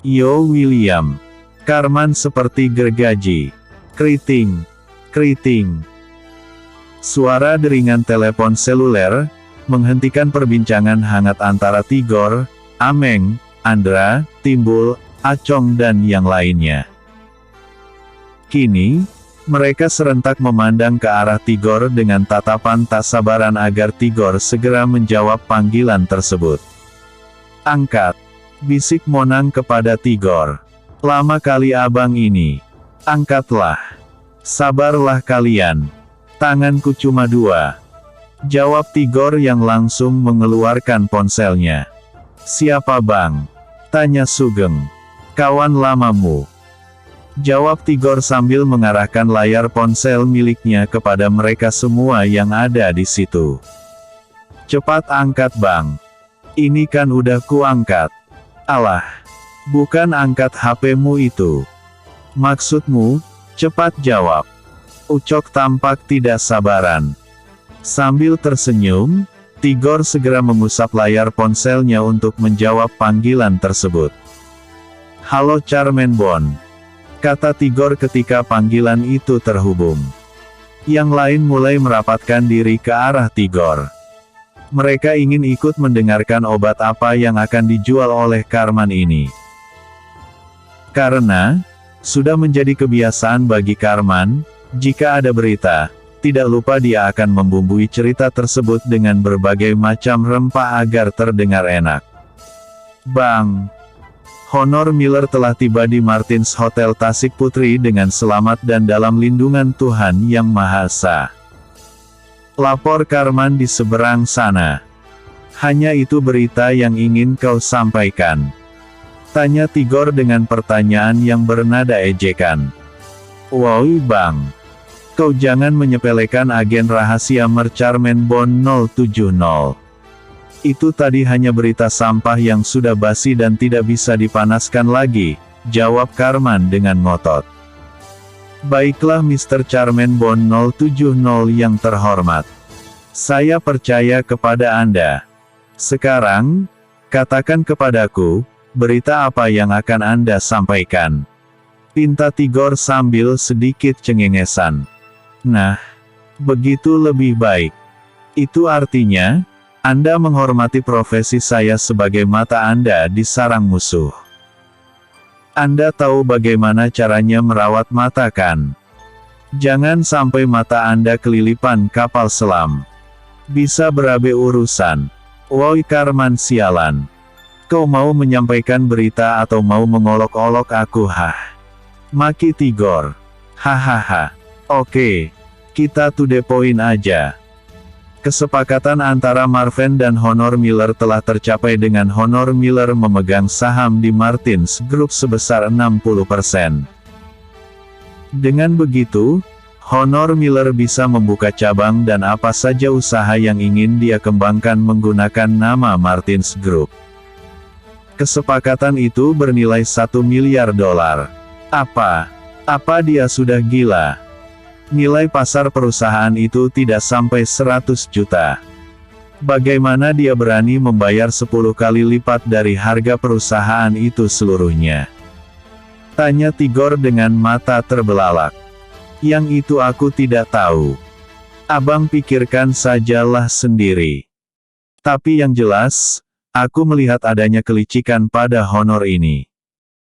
Yo William. Karman seperti gergaji. Keriting. Keriting. Suara deringan telepon seluler, menghentikan perbincangan hangat antara Tigor, Ameng, Andra, Timbul, Acong dan yang lainnya. Kini, mereka serentak memandang ke arah Tigor dengan tatapan tak sabaran agar Tigor segera menjawab panggilan tersebut. Angkat. Bisik Monang kepada Tigor. Lama kali abang ini. Angkatlah. Sabarlah kalian. Tanganku cuma 2. Jawab Tigor yang langsung mengeluarkan ponselnya. Siapa bang? Tanya Sugeng. Kawan lamamu. Jawab Tigor sambil mengarahkan layar ponsel miliknya kepada mereka semua yang ada di situ. Cepat angkat bang. Ini kan udah kuangkat. Alah. Bukan angkat HP-mu itu. Maksudmu, cepat jawab. Ucok tampak tidak sabaran. Sambil tersenyum, Tigor segera mengusap layar ponselnya untuk menjawab panggilan tersebut. Halo Charmenbon. Kata Tigor ketika panggilan itu terhubung. Yang lain mulai merapatkan diri ke arah Tigor. Mereka ingin ikut mendengarkan obat apa yang akan dijual oleh Karman ini. Karena, sudah menjadi kebiasaan bagi Karman, jika ada berita, tidak lupa dia akan membumbui cerita tersebut dengan berbagai macam rempah agar terdengar enak. Bang! Honor Miller telah tiba di Martins Hotel Tasik Putri dengan selamat dan dalam lindungan Tuhan Yang Maha Esa. Lapor Karman di seberang sana. Hanya itu berita yang ingin kau sampaikan. Tanya Tigor dengan pertanyaan yang bernada ejekan. Woi bang. Kau jangan menyepelekan agen rahasia Charmenbon 070. Itu tadi hanya berita sampah yang sudah basi dan tidak bisa dipanaskan lagi, jawab Karman dengan ngotot. Baiklah Mr. Charmenbon 070 yang terhormat. Saya percaya kepada Anda. Sekarang, katakan kepadaku, berita apa yang akan Anda sampaikan? Pinta Tigor sambil sedikit cengengesan. Nah, begitu lebih baik. Itu artinya, Anda menghormati profesi saya sebagai mata Anda di sarang musuh. Anda tahu bagaimana caranya merawat mata kan? Jangan sampai mata Anda kelilipan kapal selam. Bisa berabe urusan. Woi Karman sialan. Kau mau menyampaikan berita atau mau mengolok-olok aku hah? Maki Tigor. Hahaha. Oke. Kita to the point aja. Kesepakatan antara Marven dan Honor Miller telah tercapai dengan Honor Miller memegang saham di Martins Group sebesar 60%. Dengan begitu, Honor Miller bisa membuka cabang dan apa saja usaha yang ingin dia kembangkan menggunakan nama Martins Group. Kesepakatan itu bernilai $1 miliar. Apa dia sudah gila? Nilai pasar perusahaan itu tidak sampai 100 juta. Bagaimana dia berani membayar 10 kali lipat dari harga perusahaan itu seluruhnya? Tanya Tigor dengan mata terbelalak. Yang itu aku tidak tahu. Abang pikirkan sajalah sendiri. Tapi yang jelas, aku melihat adanya kelicikan pada Honor ini.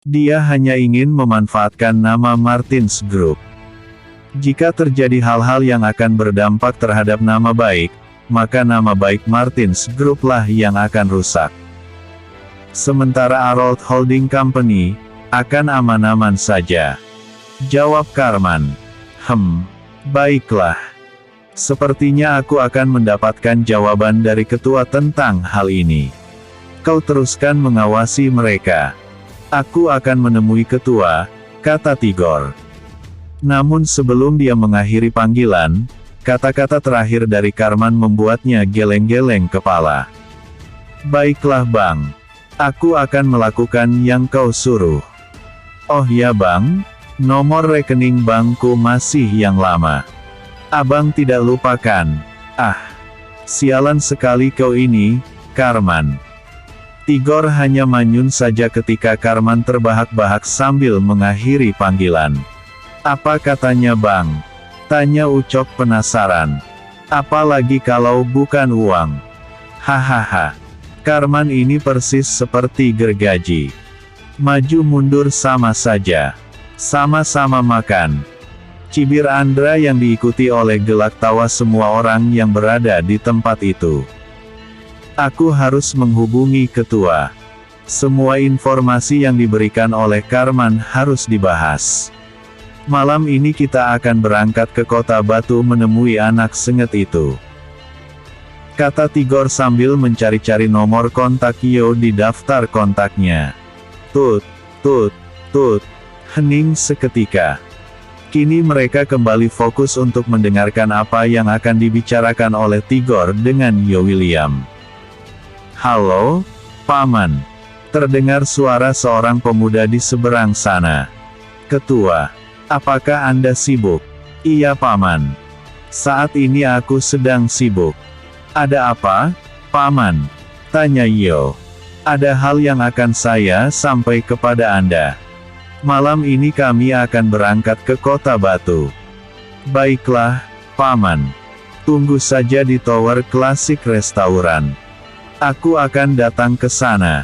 Dia hanya ingin memanfaatkan nama Martins Group. Jika terjadi hal-hal yang akan berdampak terhadap nama baik, maka nama baik Martins Group lah yang akan rusak. Sementara Arold Holding Company, akan aman-aman saja. Jawab Karman. Baiklah. Sepertinya aku akan mendapatkan jawaban dari ketua tentang hal ini. Kau teruskan mengawasi mereka. Aku akan menemui ketua, kata Tigor. Namun sebelum dia mengakhiri panggilan, kata-kata terakhir dari Karman membuatnya geleng-geleng kepala. Baiklah bang. Aku akan melakukan yang kau suruh. Oh ya bang, nomor rekening bankku masih yang lama. Abang tidak lupakan. Ah, sialan sekali kau ini, Karman. Tigor hanya manyun saja ketika Karman terbahak-bahak sambil mengakhiri panggilan. "Apa katanya Bang?" tanya Ucok penasaran. "Apalagi kalau bukan uang." Hahaha. Karman ini persis seperti gergaji. Maju mundur sama saja. Sama-sama makan. Cibir Andra yang diikuti oleh gelak tawa semua orang yang berada di tempat itu. "Aku harus menghubungi ketua. Semua informasi yang diberikan oleh Karman harus dibahas. Malam ini kita akan berangkat ke Kota Batu menemui anak sengit itu," kata Tigor sambil mencari-cari nomor kontak Yo di daftar kontaknya. Tut, tut, tut. Hening seketika. Kini mereka kembali fokus untuk mendengarkan apa yang akan dibicarakan oleh Tigor dengan Yo William. "Halo, Paman." Terdengar suara seorang pemuda di seberang sana. "Ketua, apakah Anda sibuk?" "Iya Paman. Saat ini aku sedang sibuk." "Ada apa, Paman?" tanya Yo. "Ada hal yang akan saya sampai kepada Anda. Malam ini kami akan berangkat ke Kota Batu." "Baiklah, Paman. Tunggu saja di Tower Klasik Restoran. Aku akan datang ke sana.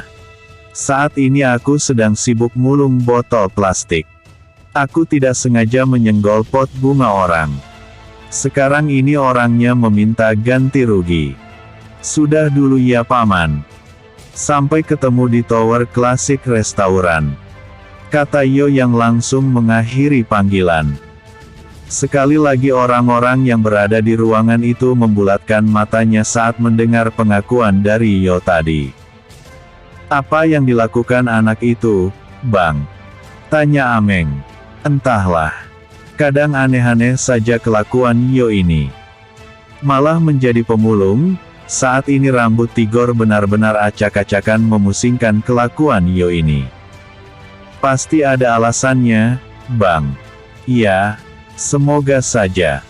Saat ini aku sedang sibuk mulung botol plastik. Aku tidak sengaja menyenggol pot bunga orang. Sekarang ini orangnya meminta ganti rugi." "Sudah dulu ya Paman. Sampai ketemu di Tower Klasik Restoran," kata Yo yang langsung mengakhiri panggilan. Sekali lagi orang-orang yang berada di ruangan itu membulatkan matanya saat mendengar pengakuan dari Yo tadi. "Apa yang dilakukan anak itu, Bang?" tanya Ameng. "Entahlah. Kadang aneh-aneh saja kelakuan Yo ini. Malah menjadi pemulung." Saat ini rambut Tigor benar-benar acak-acakan memusingkan kelakuan Yo ini. "Pasti ada alasannya, Bang." "Ya. Semoga saja.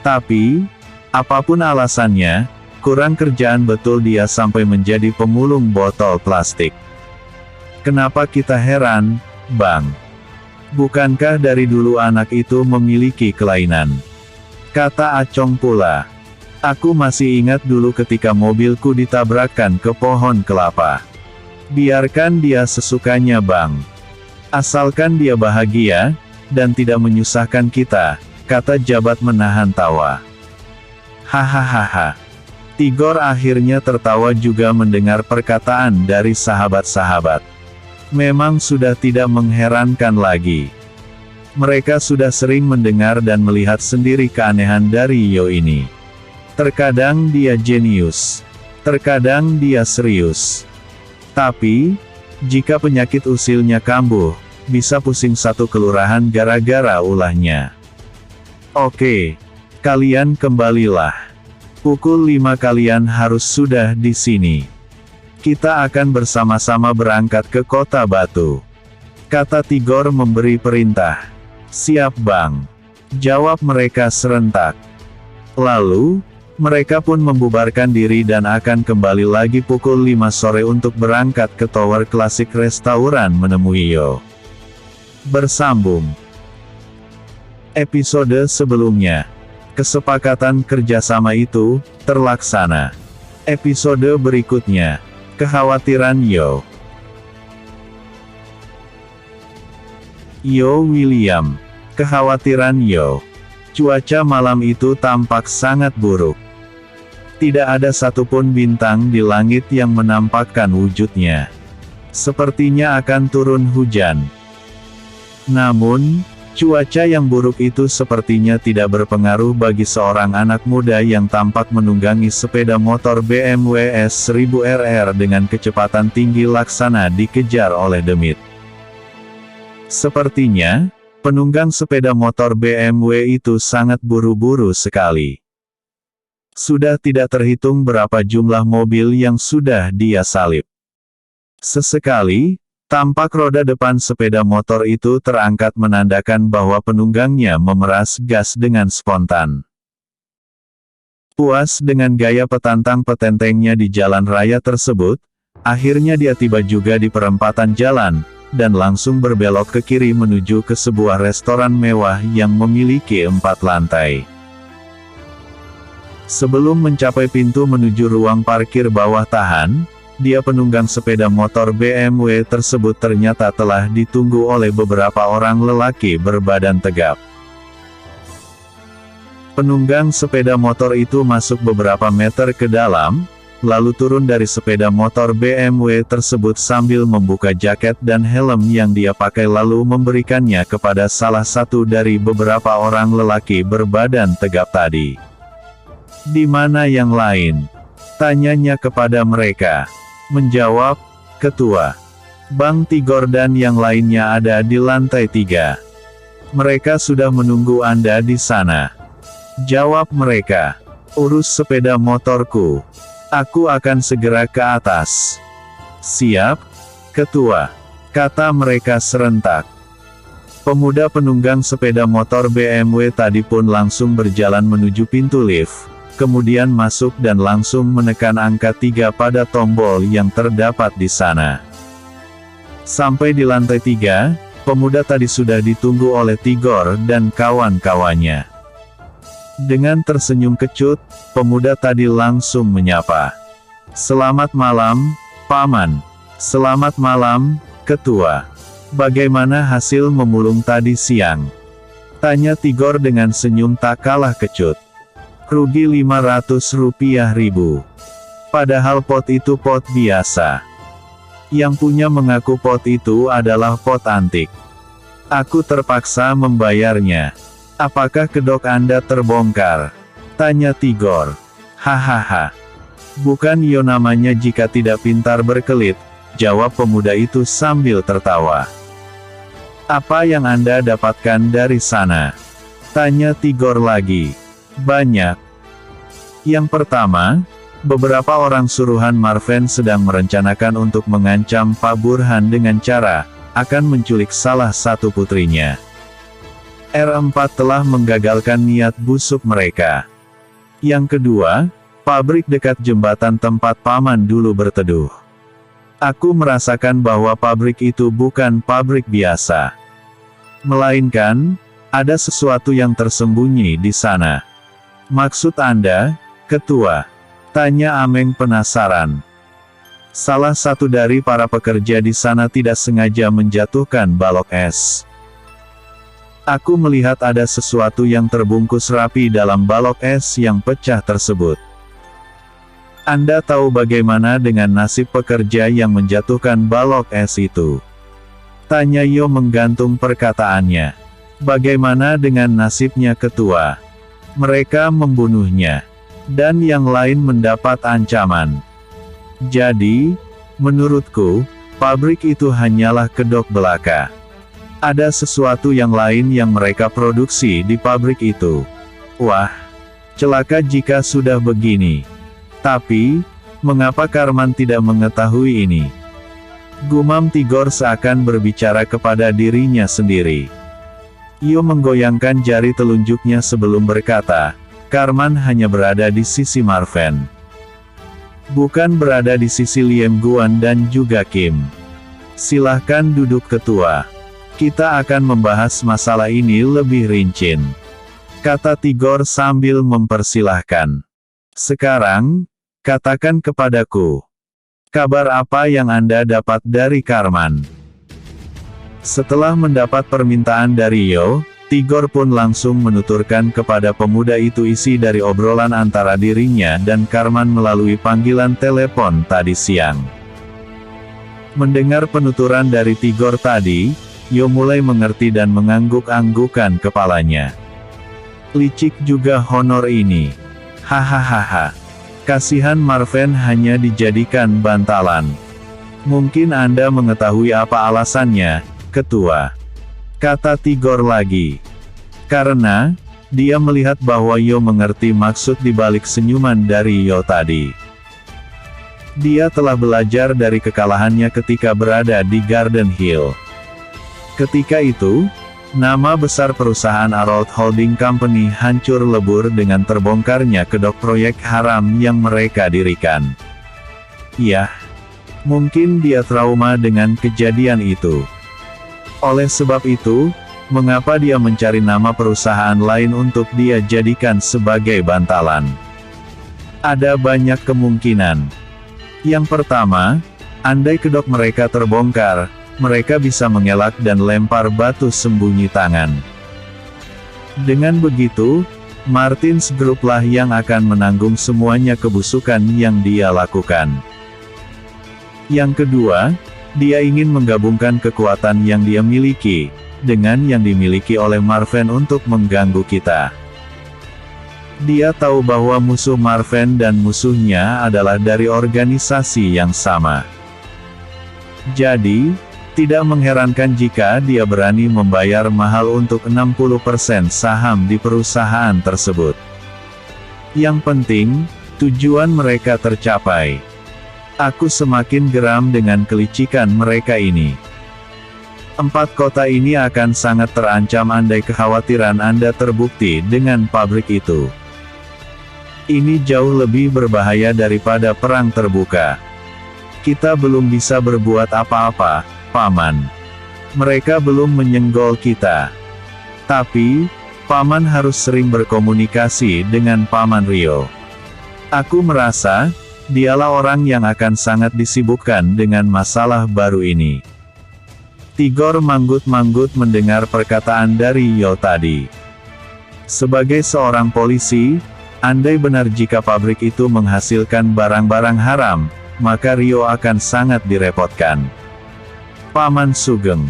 Tapi, apapun alasannya, kurang kerjaan betul dia sampai menjadi pemulung botol plastik. Kenapa kita heran, Bang? Bukankah dari dulu anak itu memiliki kelainan?" kata Acong pula. "Aku masih ingat dulu ketika mobilku ditabrakkan ke pohon kelapa. Biarkan dia sesukanya Bang. Asalkan dia bahagia, dan tidak menyusahkan kita," kata Jabat menahan tawa. Hahaha. Tigor akhirnya tertawa juga mendengar perkataan dari sahabat-sahabat. Memang sudah tidak mengherankan lagi. Mereka sudah sering mendengar dan melihat sendiri keanehan dari Yo ini. Terkadang dia jenius. Terkadang dia serius. Tapi, jika penyakit usilnya kambuh, bisa pusing satu kelurahan gara-gara ulahnya. "Oke. Kalian kembalilah. Pukul 5 kalian harus sudah di sini. Kita akan bersama-sama berangkat ke Kota Batu," kata Tigor memberi perintah. "Siap Bang," jawab mereka serentak. Lalu, mereka pun membubarkan diri dan akan kembali lagi pukul 5 sore untuk berangkat ke Tower Klasik Restoran menemui Yo. Bersambung. Episode sebelumnya. Kesepakatan kerjasama itu terlaksana. Episode berikutnya. Kekhawatiran Yo. Yo William. Kekhawatiran Yo. Cuaca malam itu tampak sangat buruk. Tidak ada satupun bintang di langit yang menampakkan wujudnya. Sepertinya akan turun hujan. Namun, cuaca yang buruk itu sepertinya tidak berpengaruh bagi seorang anak muda yang tampak menunggangi sepeda motor BMW S1000RR dengan kecepatan tinggi laksana dikejar oleh demit. Sepertinya, penunggang sepeda motor BMW itu sangat buru-buru sekali. Sudah tidak terhitung berapa jumlah mobil yang sudah dia salib. Sesekali, tampak roda depan sepeda motor itu terangkat menandakan bahwa penunggangnya memeras gas dengan spontan. Puas dengan gaya petantang petentengnya di jalan raya tersebut, Akhirnya dia tiba juga di perempatan jalan, dan langsung berbelok ke kiri menuju ke sebuah restoran mewah yang memiliki 4 lantai. Sebelum mencapai pintu menuju ruang parkir bawah tahan, dia penunggang sepeda motor BMW tersebut ternyata telah ditunggu oleh beberapa orang lelaki berbadan tegap. Penunggang sepeda motor itu masuk beberapa meter ke dalam, lalu turun dari sepeda motor BMW tersebut sambil membuka jaket dan helm yang dia pakai lalu memberikannya kepada salah satu dari beberapa orang lelaki berbadan tegap tadi. "Di mana yang lain?" tanyanya kepada mereka. Menjawab, "Ketua Bang Tigor dan yang lainnya ada di lantai 3. Mereka sudah menunggu Anda di sana." Jawab mereka. "Urus sepeda motorku. Aku akan segera ke atas." "Siap, Ketua," kata mereka serentak. Pemuda penunggang sepeda motor BMW tadi pun langsung berjalan menuju pintu lift, kemudian masuk dan langsung menekan angka 3 pada tombol yang terdapat di sana. Sampai di lantai 3, pemuda tadi sudah ditunggu oleh Tigor dan kawan-kawannya. Dengan tersenyum kecut, pemuda tadi langsung menyapa. "Selamat malam, Paman." "Selamat malam, Ketua. Bagaimana hasil memulung tadi siang?" tanya Tigor dengan senyum tak kalah kecut. "Rugi 500 rupiah ribu. Padahal pot itu pot biasa. Yang punya mengaku pot itu adalah pot antik. Aku terpaksa membayarnya. Apakah kedok Anda terbongkar?" tanya Tigor. "Hahaha. Bukan yo namanya jika tidak pintar berkelit," jawab pemuda itu sambil tertawa. "Apa yang Anda dapatkan dari sana?" tanya Tigor lagi. "Banyak. Yang pertama, beberapa orang suruhan Marven sedang merencanakan untuk mengancam Pak Burhan dengan cara akan menculik salah satu putrinya. R4 telah menggagalkan niat busuk mereka. Yang kedua, pabrik dekat jembatan tempat Paman dulu berteduh. Aku merasakan bahwa pabrik itu bukan pabrik biasa. Melainkan, ada sesuatu yang tersembunyi di sana." "Maksud Anda, Ketua?" tanya Ameng penasaran. "Salah satu dari para pekerja di sana tidak sengaja menjatuhkan balok es. Aku melihat ada sesuatu yang terbungkus rapi dalam balok es yang pecah tersebut. Anda tahu bagaimana dengan nasib pekerja yang menjatuhkan balok es itu?" tanya Yo menggantung perkataannya. "Bagaimana dengan nasibnya, Ketua?" "Mereka membunuhnya. Dan yang lain mendapat ancaman. Jadi, menurutku, pabrik itu hanyalah kedok belaka. Ada sesuatu yang lain yang mereka produksi di pabrik itu. Wah, celaka jika sudah begini. Tapi, mengapa Karman tidak mengetahui ini?" gumam Tigor seakan berbicara kepada dirinya sendiri. Yo menggoyangkan jari telunjuknya sebelum berkata, "Karman hanya berada di sisi Marven. Bukan berada di sisi Liem Guan dan juga Kim. Silahkan duduk, Ketua. Kita akan membahas masalah ini lebih rinci," kata Tigor sambil mempersilahkan. "Sekarang, katakan kepadaku, kabar apa yang Anda dapat dari Karman?" Setelah mendapat permintaan dari Yo, Tigor pun langsung menuturkan kepada pemuda itu isi dari obrolan antara dirinya dan Karman melalui panggilan telepon tadi siang. Mendengar penuturan dari Tigor tadi, Yo mulai mengerti dan mengangguk-anggukan kepalanya. Licik juga honor ini. Hahaha. Kasihan Marven hanya dijadikan bantalan. Mungkin Anda mengetahui apa alasannya, Ketua, kata Tigor lagi. Karena, dia melihat bahwa Yo mengerti maksud dibalik senyuman dari Yo tadi. Dia telah belajar dari kekalahannya ketika berada di Garden Hill. Ketika itu, nama besar perusahaan Arold Holding Company hancur lebur dengan terbongkarnya kedok proyek haram yang mereka dirikan. Yah, Mungkin dia trauma dengan kejadian itu. Oleh sebab itu, mengapa dia mencari nama perusahaan lain untuk dia jadikan sebagai bantalan? Ada banyak kemungkinan. Yang pertama, andai kedok mereka terbongkar, mereka bisa mengelak dan lempar batu sembunyi tangan. Dengan begitu, Martins Group lah yang akan menanggung semuanya kebusukan yang dia lakukan. Yang kedua, dia ingin menggabungkan kekuatan yang dia miliki dengan yang dimiliki oleh Marvin untuk mengganggu kita. Dia tahu bahwa musuh Marvin dan musuhnya adalah dari organisasi yang sama. Jadi, tidak mengherankan jika dia berani membayar mahal untuk 60% saham di perusahaan tersebut. Yang penting, tujuan mereka tercapai. Aku semakin geram dengan kelicikan mereka ini. 4 kota ini akan sangat terancam andai kekhawatiran Anda terbukti dengan pabrik itu. Ini jauh lebih berbahaya daripada perang terbuka. Kita belum bisa berbuat apa-apa, Paman. Mereka belum menyenggol kita. Tapi, Paman harus sering berkomunikasi dengan Paman Rio. Aku merasa, dialah orang yang akan sangat disibukkan dengan masalah baru ini. Tigor manggut-manggut mendengar perkataan dari Yo tadi. Sebagai seorang polisi, andai benar jika pabrik itu menghasilkan barang-barang haram, maka Rio akan sangat direpotkan. Paman Sugeng,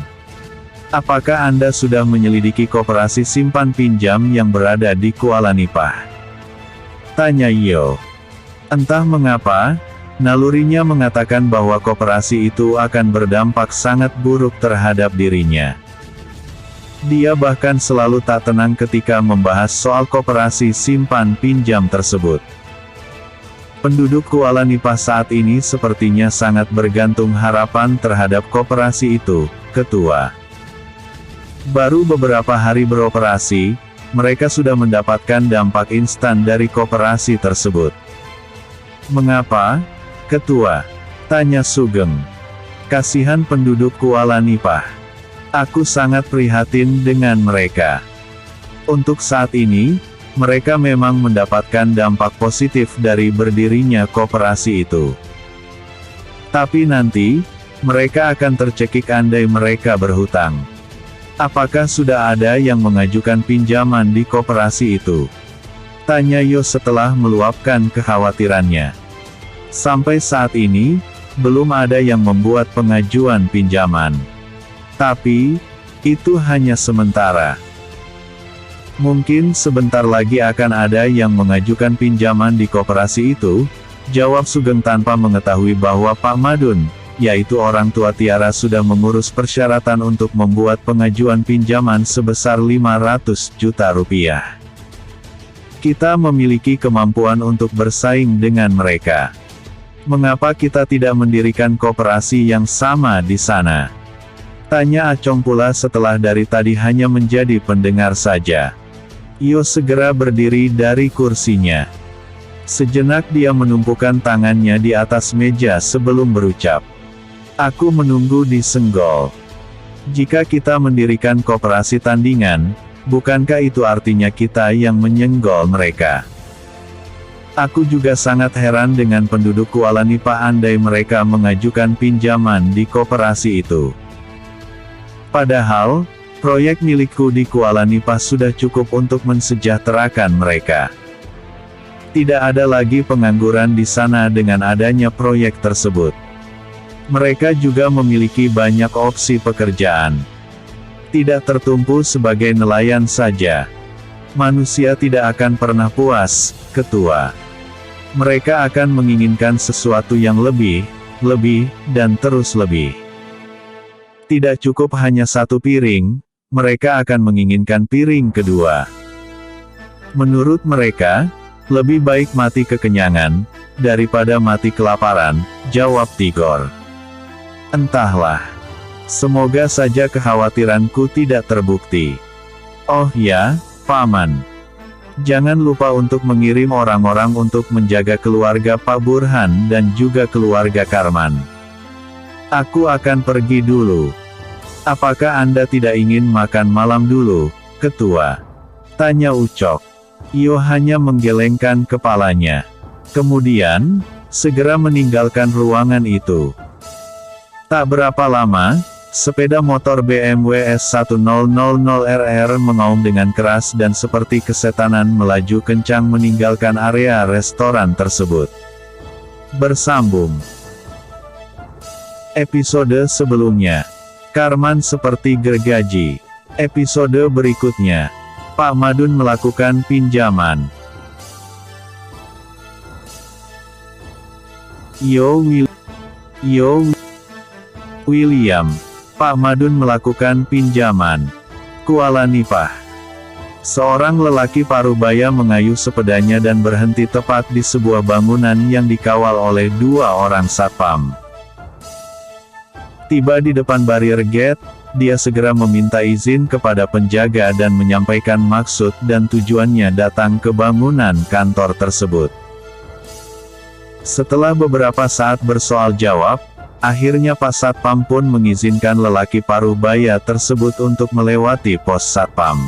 apakah Anda sudah menyelidiki koperasi simpan pinjam yang berada di Kuala Nipah? Tanya Yo. Entah mengapa, nalurinya mengatakan bahwa koperasi itu akan berdampak sangat buruk terhadap dirinya. Dia bahkan selalu tak tenang ketika membahas soal koperasi simpan pinjam tersebut. Penduduk Kuala Nipah saat ini sepertinya sangat bergantung harapan terhadap koperasi itu, Ketua. Baru beberapa hari beroperasi, mereka sudah mendapatkan dampak instan dari koperasi tersebut. Mengapa, Ketua? Tanya Sugeng. Kasihan penduduk Kuala Nipah. Aku sangat prihatin dengan mereka. Untuk saat ini, mereka memang mendapatkan dampak positif dari berdirinya koperasi itu. Tapi nanti, mereka akan tercekik andai mereka berhutang. Apakah sudah ada yang mengajukan pinjaman di koperasi itu? Tanya Yo setelah meluapkan kekhawatirannya. Sampai saat ini, belum ada yang membuat pengajuan pinjaman. Tapi, itu hanya sementara. Mungkin sebentar lagi akan ada yang mengajukan pinjaman di koperasi itu, jawab Sugeng tanpa mengetahui bahwa Pak Madun, yaitu orang tua Tiara sudah mengurus persyaratan untuk membuat pengajuan pinjaman sebesar 500 juta rupiah. Kita memiliki kemampuan untuk bersaing dengan mereka. Mengapa kita tidak mendirikan koperasi yang sama di sana? Tanya Acong pula setelah dari tadi hanya menjadi pendengar saja. Yo segera berdiri dari kursinya. Sejenak dia menumpukan tangannya di atas meja sebelum berucap. Aku menunggu di Senggol. Jika kita mendirikan koperasi tandingan, bukankah itu artinya kita yang menyenggol mereka? Aku juga sangat heran dengan penduduk Kuala Nipah andai mereka mengajukan pinjaman di koperasi itu. Padahal, proyek milikku di Kuala Nipah sudah cukup untuk mensejahterakan mereka. Tidak ada lagi pengangguran di sana dengan adanya proyek tersebut. Mereka juga memiliki banyak opsi pekerjaan. Tidak tertumpu sebagai nelayan saja. Manusia tidak akan pernah puas, Ketua. Mereka akan menginginkan sesuatu yang lebih, dan terus lebih. Tidak cukup hanya satu piring, mereka akan menginginkan piring kedua. Menurut mereka, lebih baik mati kekenyangan, daripada mati kelaparan, jawab Tigor. Entahlah. Semoga saja kekhawatiranku tidak terbukti. Oh ya, Paman. Jangan lupa untuk mengirim orang-orang untuk menjaga keluarga Pak Burhan dan juga keluarga Karman. Aku akan pergi dulu. Apakah Anda tidak ingin makan malam dulu, Ketua? Tanya Ucok. Yo hanya menggelengkan kepalanya. Kemudian, segera meninggalkan ruangan itu. Tak berapa lama, sepeda motor BMW S1000RR mengaum dengan keras dan seperti kesetanan melaju kencang meninggalkan area restoran tersebut. Bersambung. Episode sebelumnya, Karman seperti gergaji. Episode berikutnya, Pak Madun melakukan pinjaman. William. Pak Madun melakukan pinjaman. Kuala Nipah. Seorang lelaki parubaya mengayuh sepedanya dan berhenti tepat di sebuah bangunan yang dikawal oleh 2 orang satpam. Tiba di depan barier gate, dia segera meminta izin kepada penjaga dan menyampaikan maksud dan tujuannya datang ke bangunan kantor tersebut. Setelah beberapa saat bersoal jawab, akhirnya Pak Satpam pun mengizinkan lelaki parubaya tersebut untuk melewati pos satpam.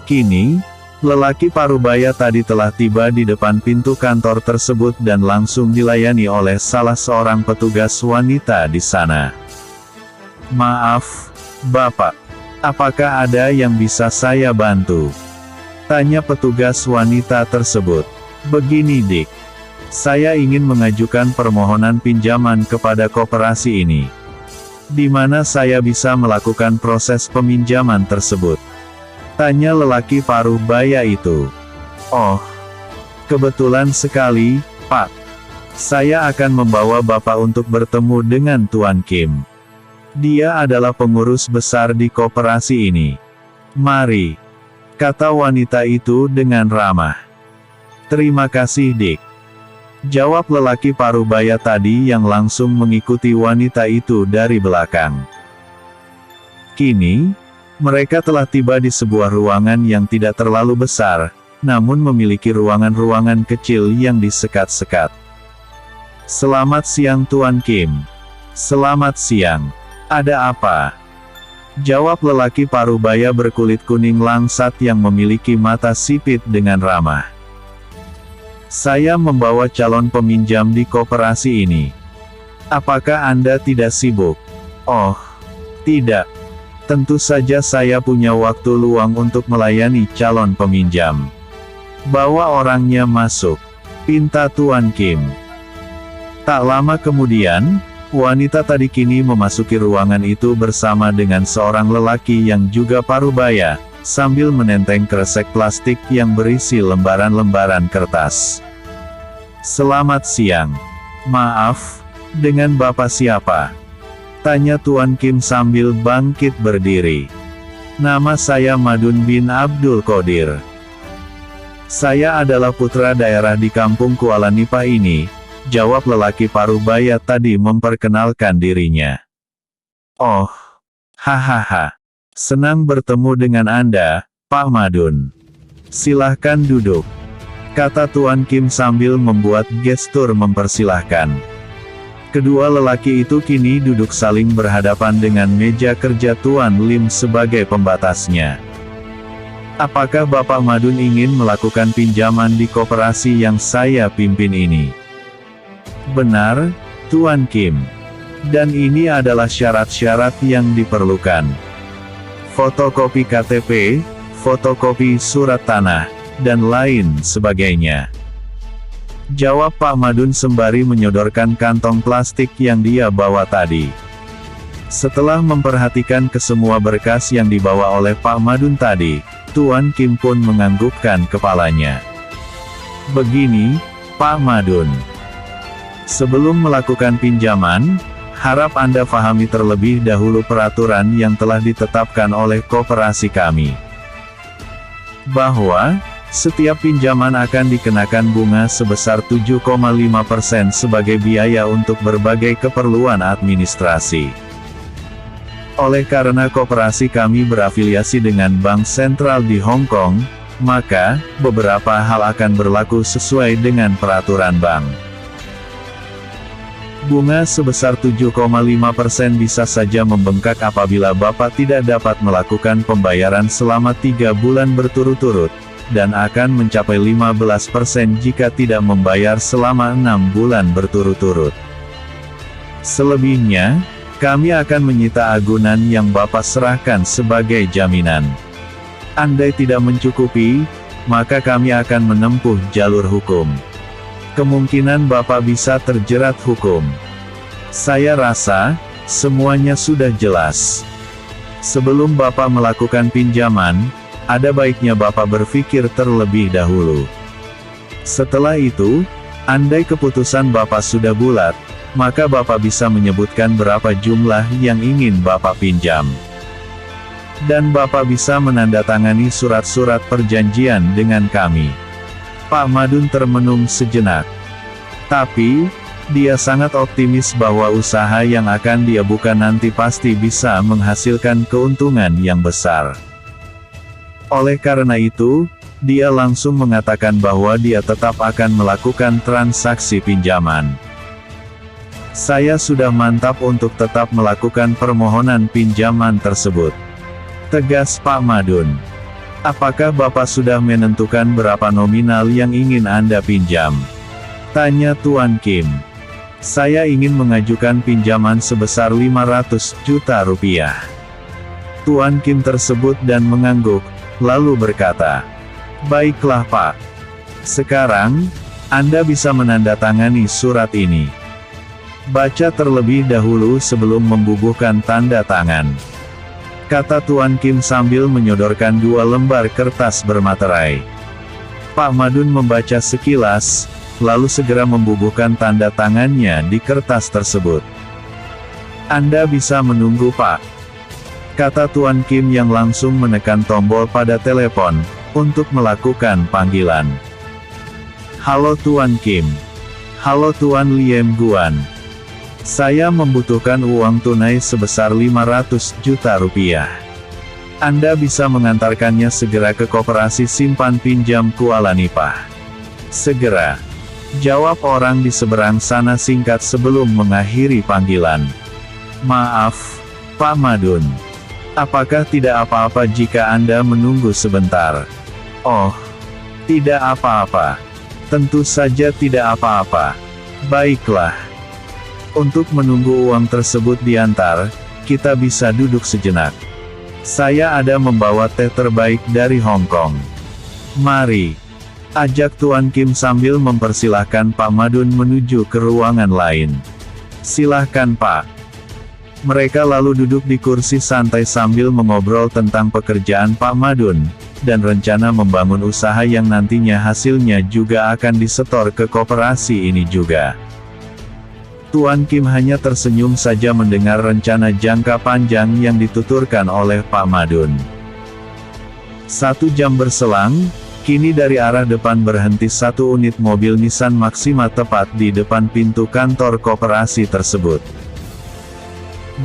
Kini, lelaki parubaya tadi telah tiba di depan pintu kantor tersebut dan langsung dilayani oleh salah seorang petugas wanita di sana. "Maaf, Bapak. Apakah ada yang bisa saya bantu?" tanya petugas wanita tersebut. "Begini Dik. Saya ingin mengajukan permohonan pinjaman kepada koperasi ini. Di mana saya bisa melakukan proses peminjaman tersebut?" tanya lelaki parubaya itu. "Oh, kebetulan sekali, Pak. Saya akan membawa Bapak untuk bertemu dengan Tuan Kim. Dia adalah pengurus besar di koperasi ini. Mari," kata wanita itu dengan ramah. "Terima kasih Dik," jawab lelaki parubaya tadi yang langsung mengikuti wanita itu dari belakang. Kini, mereka telah tiba di sebuah ruangan yang tidak terlalu besar, namun memiliki ruangan-ruangan kecil yang disekat-sekat. "Selamat siang Tuan Kim." "Selamat siang. Ada apa?" jawab lelaki parubaya berkulit kuning langsat yang memiliki mata sipit dengan ramah. "Saya membawa calon peminjam di koperasi ini. Apakah Anda tidak sibuk?" "Oh, tidak. Tentu saja saya punya waktu luang untuk melayani calon peminjam. Bawa orangnya masuk," pinta Tuan Kim. Tak lama kemudian, wanita tadi kini memasuki ruangan itu bersama dengan seorang lelaki yang juga parubaya, sambil menenteng kresek plastik yang berisi lembaran-lembaran kertas. "Selamat siang. Maaf, dengan Bapak siapa?" tanya Tuan Kim sambil bangkit berdiri. "Nama saya Madun bin Abdul Qadir. Saya adalah putra daerah di kampung Kuala Nipah ini," jawab lelaki parubaya tadi memperkenalkan dirinya. "Oh, hahaha. Senang bertemu dengan Anda, Pak Madun. Silahkan duduk," kata Tuan Kim sambil membuat gestur mempersilahkan. Kedua lelaki itu kini duduk saling berhadapan dengan meja kerja Tuan Lim sebagai pembatasnya. "Apakah Bapak Madun ingin melakukan pinjaman di koperasi yang saya pimpin ini?" "Benar, Tuan Kim. Dan ini adalah syarat-syarat yang diperlukan. Fotokopi KTP, fotokopi surat tanah, dan lain sebagainya," jawab Pak Madun sembari menyodorkan kantong plastik yang dia bawa tadi. Setelah memperhatikan kesemua berkas yang dibawa oleh Pak Madun tadi, Tuan Kim pun menganggukkan kepalanya. "Begini, Pak Madun. Sebelum melakukan pinjaman, harap Anda pahami terlebih dahulu peraturan yang telah ditetapkan oleh koperasi kami. Bahwa, setiap pinjaman akan dikenakan bunga sebesar 7,5% sebagai biaya untuk berbagai keperluan administrasi. Oleh karena koperasi kami berafiliasi dengan Bank Sentral di Hong Kong, maka, beberapa hal akan berlaku sesuai dengan peraturan bank. Bunga sebesar 7,5% bisa saja membengkak apabila Bapak tidak dapat melakukan pembayaran selama 3 bulan berturut-turut, dan akan mencapai 15% jika tidak membayar selama 6 bulan berturut-turut. Selebihnya, kami akan menyita agunan yang Bapak serahkan sebagai jaminan. Andai tidak mencukupi, maka kami akan menempuh jalur hukum. Kemungkinan Bapak bisa terjerat hukum. Saya rasa, semuanya sudah jelas. Sebelum Bapak melakukan pinjaman, ada baiknya Bapak berpikir terlebih dahulu. Setelah itu, andai keputusan Bapak sudah bulat, maka Bapak bisa menyebutkan berapa jumlah yang ingin Bapak pinjam. Dan Bapak bisa menandatangani surat-surat perjanjian dengan kami. Pak Madun termenung sejenak. Tapi, dia sangat optimis bahwa usaha yang akan dia buka nanti pasti bisa menghasilkan keuntungan yang besar. Oleh karena itu, dia langsung mengatakan bahwa dia tetap akan melakukan transaksi pinjaman. Saya sudah mantap untuk tetap melakukan permohonan pinjaman tersebut, tegas Pak Madun. Apakah Bapak sudah menentukan berapa nominal yang ingin Anda pinjam? Tanya Tuan Kim. Saya ingin mengajukan pinjaman sebesar 500 juta rupiah. Tuan Kim tersebut dan mengangguk, lalu berkata, "Baiklah Pak. Sekarang, Anda bisa menandatangani surat ini. Baca terlebih dahulu sebelum membubuhkan tanda tangan," kata Tuan Kim sambil menyodorkan 2 lembar kertas bermaterai. Pak Madun membaca sekilas, lalu segera membubuhkan tanda tangannya di kertas tersebut. "Anda bisa menunggu Pak," kata Tuan Kim yang langsung menekan tombol pada telepon, untuk melakukan panggilan. "Halo Tuan Kim. Halo Tuan Liem Guan. Saya membutuhkan uang tunai sebesar 500 juta rupiah. Anda bisa mengantarkannya segera ke Koperasi Simpan Pinjam Kuala Nipah. Segera," jawab orang di seberang sana singkat sebelum mengakhiri panggilan. "Maaf, Pak Madun. Apakah tidak apa-apa jika Anda menunggu sebentar?" "Oh, tidak apa-apa. Tentu saja tidak apa-apa. Baiklah. Untuk menunggu uang tersebut diantar, kita bisa duduk sejenak. Saya ada membawa teh terbaik dari Hong Kong. Mari," ajak Tuan Kim sambil mempersilahkan Pak Madun menuju ke ruangan lain. "Silahkan Pak." Mereka lalu duduk di kursi santai sambil mengobrol tentang pekerjaan Pak Madun, dan rencana membangun usaha yang nantinya hasilnya juga akan disetor ke koperasi ini juga. Tuan Kim hanya tersenyum saja mendengar rencana jangka panjang yang dituturkan oleh Pak Madun. 1 jam berselang, kini dari arah depan berhenti 1 unit mobil Nissan Maxima tepat di depan pintu kantor koperasi tersebut.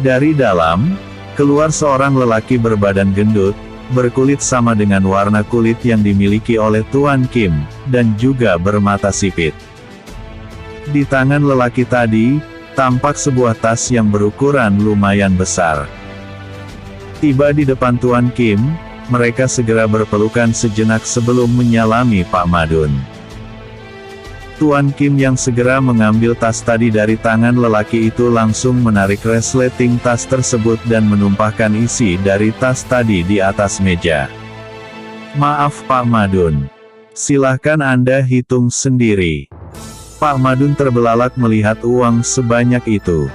Dari dalam, keluar seorang lelaki berbadan gendut, berkulit sama dengan warna kulit yang dimiliki oleh Tuan Kim, dan juga bermata sipit. Di tangan lelaki tadi, tampak sebuah tas yang berukuran lumayan besar. Tiba di depan Tuan Kim, mereka segera berpelukan sejenak sebelum menyalami Pak Madun. Tuan Kim yang segera mengambil tas tadi dari tangan lelaki itu langsung menarik resleting tas tersebut dan menumpahkan isi dari tas tadi di atas meja. "Maaf Pak Madun. Silahkan Anda hitung sendiri." Pak Madun terbelalak melihat uang sebanyak itu.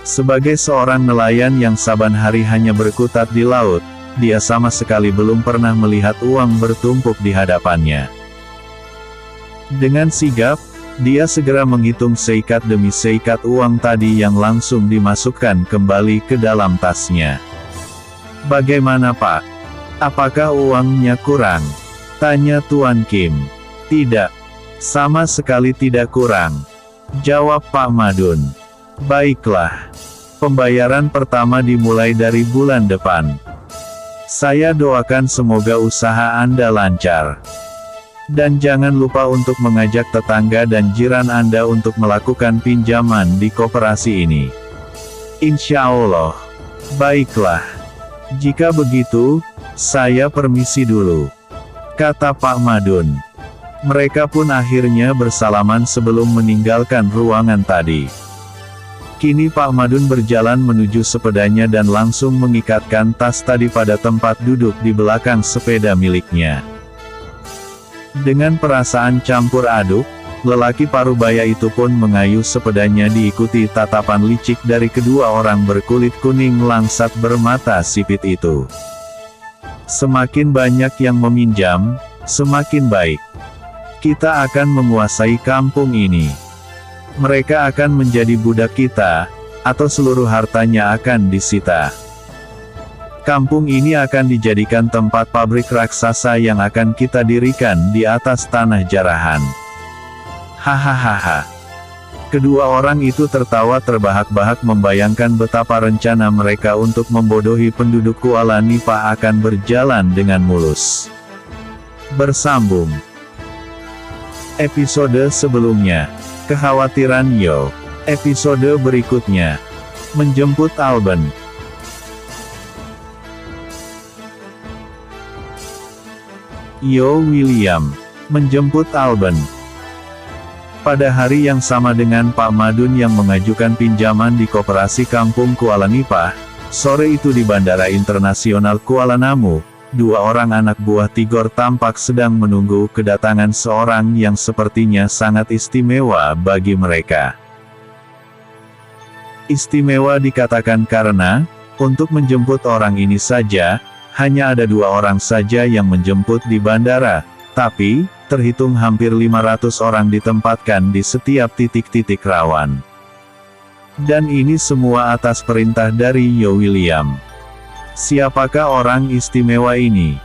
Sebagai seorang nelayan yang saban hari hanya berkutat di laut, dia sama sekali belum pernah melihat uang bertumpuk di hadapannya. Dengan sigap, dia segera menghitung seikat demi seikat uang tadi yang langsung dimasukkan kembali ke dalam tasnya. "Bagaimana Pak? Apakah uangnya kurang?" tanya Tuan Kim. "Tidak. Sama sekali tidak kurang," jawab Pak Madun. "Baiklah. Pembayaran pertama dimulai dari bulan depan. Saya doakan semoga usaha Anda lancar." Dan jangan lupa untuk mengajak tetangga dan jiran Anda untuk melakukan pinjaman di koperasi ini. Insya Allah. Baiklah. Jika begitu, saya permisi dulu, kata Pak Madun. Mereka pun akhirnya bersalaman sebelum meninggalkan ruangan tadi. Kini Pak Madun berjalan menuju sepedanya dan langsung mengikatkan tas tadi pada tempat duduk di belakang sepeda miliknya. Dengan perasaan campur aduk, lelaki parubaya itu pun mengayuh sepedanya diikuti tatapan licik dari kedua orang berkulit kuning langsat bermata sipit itu. Semakin banyak yang meminjam, semakin baik. Kita akan menguasai kampung ini. Mereka akan menjadi budak kita, atau seluruh hartanya akan disita. Kampung ini akan dijadikan tempat pabrik raksasa yang akan kita dirikan di atas tanah jarahan. Hahaha. Kedua orang itu tertawa terbahak-bahak membayangkan betapa rencana mereka untuk membodohi penduduk Kuala Nipah akan berjalan dengan mulus. Bersambung. Episode sebelumnya, kekhawatiran Yo. Episode berikutnya, menjemput Alban. Yo William menjemput Alban. Pada hari yang sama dengan Pak Madun yang mengajukan pinjaman di koperasi kampung Kuala Nipah, sore itu di Bandara Internasional Kuala Namu, dua orang anak buah Tigor tampak sedang menunggu kedatangan seorang yang sepertinya sangat istimewa bagi mereka. Istimewa dikatakan karena, untuk menjemput orang ini saja, hanya ada dua orang saja yang menjemput di bandara, tapi, terhitung hampir 500 orang ditempatkan di setiap titik-titik rawan. Dan ini semua atas perintah dari Yo William. Siapakah orang istimewa ini?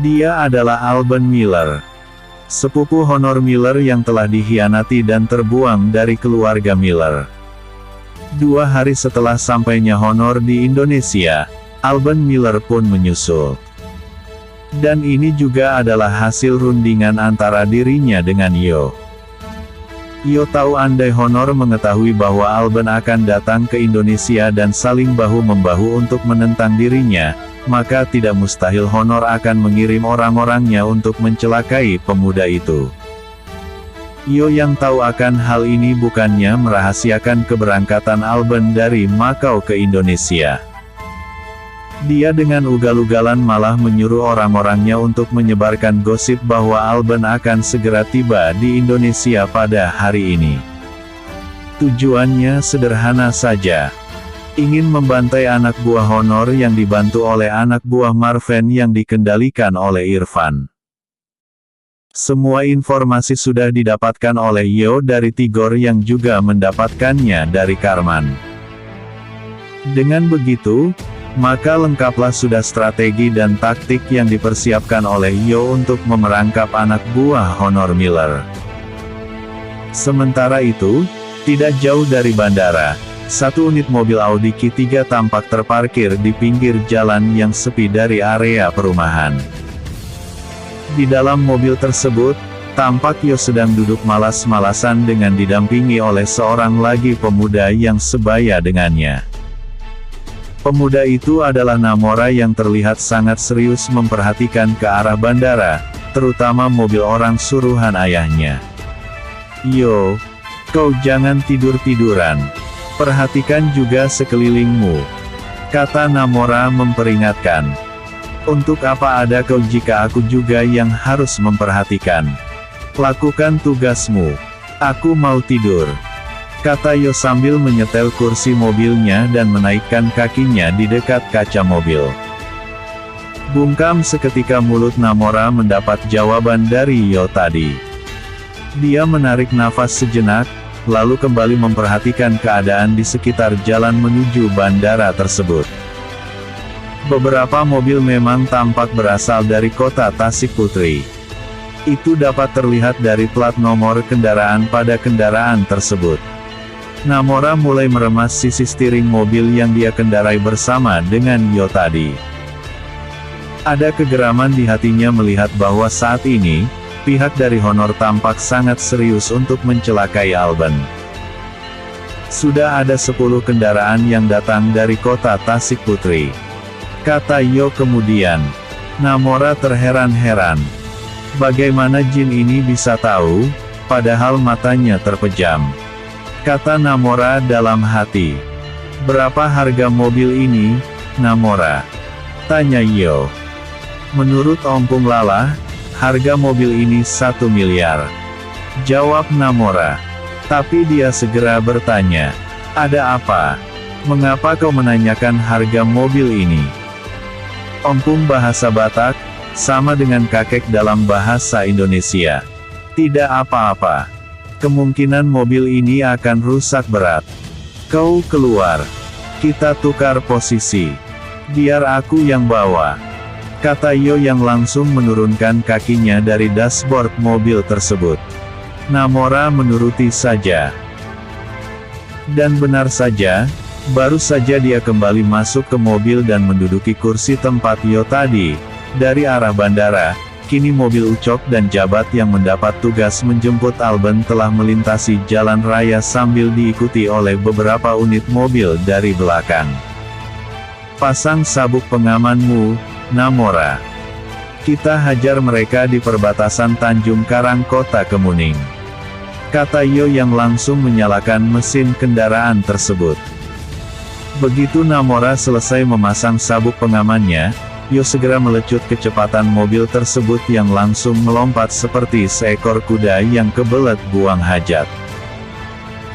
Dia adalah Alban Miller, sepupu Honor Miller yang telah dikhianati dan terbuang dari keluarga Miller. 2 hari setelah sampainya Honor di Indonesia, Alban Miller pun menyusul. Dan ini juga adalah hasil rundingan antara dirinya dengan Yo. Yo tahu andai Honor mengetahui bahwa Alban akan datang ke Indonesia dan saling bahu-membahu untuk menentang dirinya, maka tidak mustahil Honor akan mengirim orang-orangnya untuk mencelakai pemuda itu. Yo yang tahu akan hal ini bukannya merahasiakan keberangkatan Alban dari Makau ke Indonesia. Dia dengan ugal-ugalan malah menyuruh orang-orangnya untuk menyebarkan gosip bahwa Alban akan segera tiba di Indonesia pada hari ini. Tujuannya sederhana saja. Ingin membantai anak buah Honor yang dibantu oleh anak buah Marven yang dikendalikan oleh Irfan. Semua informasi sudah didapatkan oleh Yo dari Tigor yang juga mendapatkannya dari Karman. Dengan begitu, maka lengkaplah sudah strategi dan taktik yang dipersiapkan oleh Yo untuk memerangkap anak buah Honor Miller. Sementara itu, tidak jauh dari bandara, satu unit mobil Audi Q3 tampak terparkir di pinggir jalan yang sepi dari area perumahan. Di dalam mobil tersebut, tampak Yo sedang duduk malas-malasan dengan didampingi oleh seorang lagi pemuda yang sebaya dengannya. Pemuda itu adalah Namora yang terlihat sangat serius memperhatikan ke arah bandara, terutama mobil orang suruhan ayahnya. Yo, kau jangan tidur-tiduran. Perhatikan juga sekelilingmu, kata Namora memperingatkan. Untuk apa ada kau jika aku juga yang harus memperhatikan? Lakukan tugasmu. Aku mau tidur, kata Yo sambil menyetel kursi mobilnya dan menaikkan kakinya di dekat kaca mobil. Bungkam seketika mulut Namora mendapat jawaban dari Yo tadi. Dia menarik nafas sejenak, lalu kembali memperhatikan keadaan di sekitar jalan menuju bandara tersebut. Beberapa mobil memang tampak berasal dari kota Tasik Putri. Itu dapat terlihat dari plat nomor kendaraan pada kendaraan tersebut. Namora mulai meremas sisi steering mobil yang dia kendarai bersama dengan Yo tadi. Ada kegeraman di hatinya melihat bahwa saat ini, pihak dari Honor tampak sangat serius untuk mencelakai Alban. Sudah ada 10 kendaraan yang datang dari kota Tasik Putri, kata Yo kemudian. Namora terheran-heran. Bagaimana jin ini bisa tahu, padahal matanya terpejam, kata Namora dalam hati. Berapa harga mobil ini, Namora? Tanya Yo. Menurut Ompung Lala, harga mobil ini 1 miliar. Jawab Namora. Tapi dia segera bertanya, ada apa? Mengapa kau menanyakan harga mobil ini? Ompung bahasa Batak, sama dengan kakek dalam bahasa Indonesia. Tidak apa-apa. Kemungkinan mobil ini akan rusak berat. Kau keluar. Kita tukar posisi. Biar aku yang bawa, kata Yo yang langsung menurunkan kakinya dari dashboard mobil tersebut. Namora menuruti saja. Dan benar saja, baru saja dia kembali masuk ke mobil dan menduduki kursi tempat Yo tadi. Dari arah bandara, kini mobil Ucok dan Jabat yang mendapat tugas menjemput Alban telah melintasi jalan raya sambil diikuti oleh beberapa unit mobil dari belakang. Pasang sabuk pengamanmu, Namora. Kita hajar mereka di perbatasan Tanjung Karang Kota Kemuning, kata Yo yang langsung menyalakan mesin kendaraan tersebut. Begitu Namora selesai memasang sabuk pengamannya, Yo segera melecut kecepatan mobil tersebut yang langsung melompat seperti seekor kuda yang kebelet buang hajat.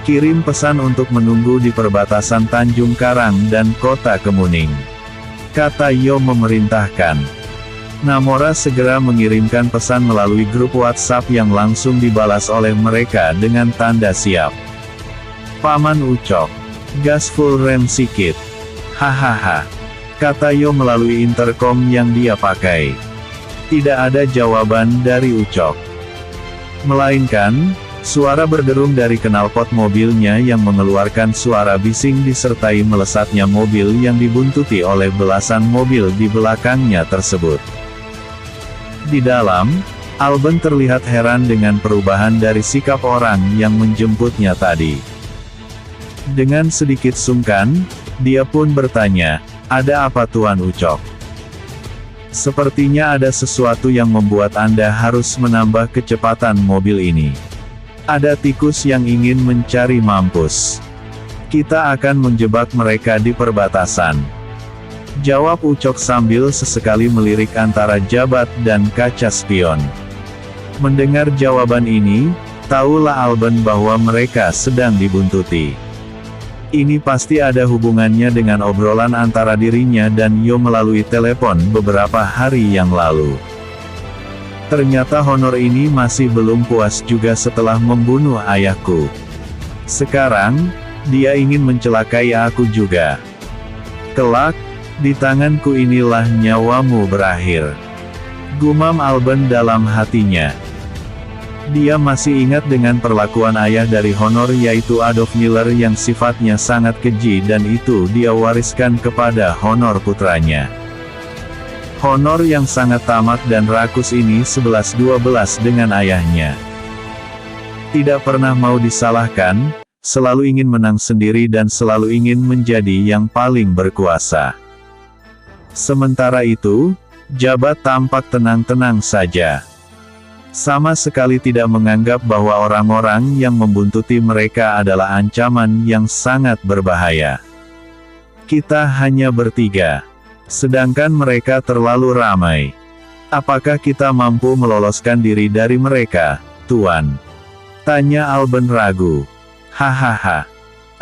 Kirim pesan untuk menunggu di perbatasan Tanjung Karang dan Kota Kemuning, kata Yo memerintahkan. Namora segera mengirimkan pesan melalui grup WhatsApp yang langsung dibalas oleh mereka dengan tanda siap. Paman Ucok, gas full rem sikit. Hahaha, kata Yo melalui intercom yang dia pakai. Tidak ada jawaban dari Ucok, melainkan suara berderung dari knalpot mobilnya yang mengeluarkan suara bising disertai melesatnya mobil yang dibuntuti oleh belasan mobil di belakangnya tersebut. Di dalam, Alban terlihat heran dengan perubahan dari sikap orang yang menjemputnya tadi. Dengan sedikit sungkan, dia pun bertanya, ada apa Tuan Ucok? Sepertinya ada sesuatu yang membuat Anda harus menambah kecepatan mobil ini. Ada tikus yang ingin mencari mampus. Kita akan menjebak mereka di perbatasan, jawab Ucok sambil sesekali melirik antara Jabat dan kaca spion. Mendengar jawaban ini, tahulah Alban bahwa mereka sedang dibuntuti. Ini pasti ada hubungannya dengan obrolan antara dirinya dan Yo melalui telepon beberapa hari yang lalu. Ternyata Honor ini masih belum puas juga setelah membunuh ayahku. Sekarang, dia ingin mencelakai aku juga. Kelak, di tanganku inilah nyawamu berakhir, gumam Alban dalam hatinya. Dia masih ingat dengan perlakuan ayah dari Honor yaitu Adolf Miller yang sifatnya sangat keji dan itu dia wariskan kepada Honor putranya. Honor yang sangat tamak dan rakus ini 11-12 dengan ayahnya. Tidak pernah mau disalahkan, selalu ingin menang sendiri dan selalu ingin menjadi yang paling berkuasa. Sementara itu, Jabat tampak tenang-tenang saja. Sama sekali tidak menganggap bahwa orang-orang yang membuntuti mereka adalah ancaman yang sangat berbahaya. Kita hanya bertiga, sedangkan mereka terlalu ramai. Apakah kita mampu meloloskan diri dari mereka, Tuan? Tanya Alban ragu. Hahaha.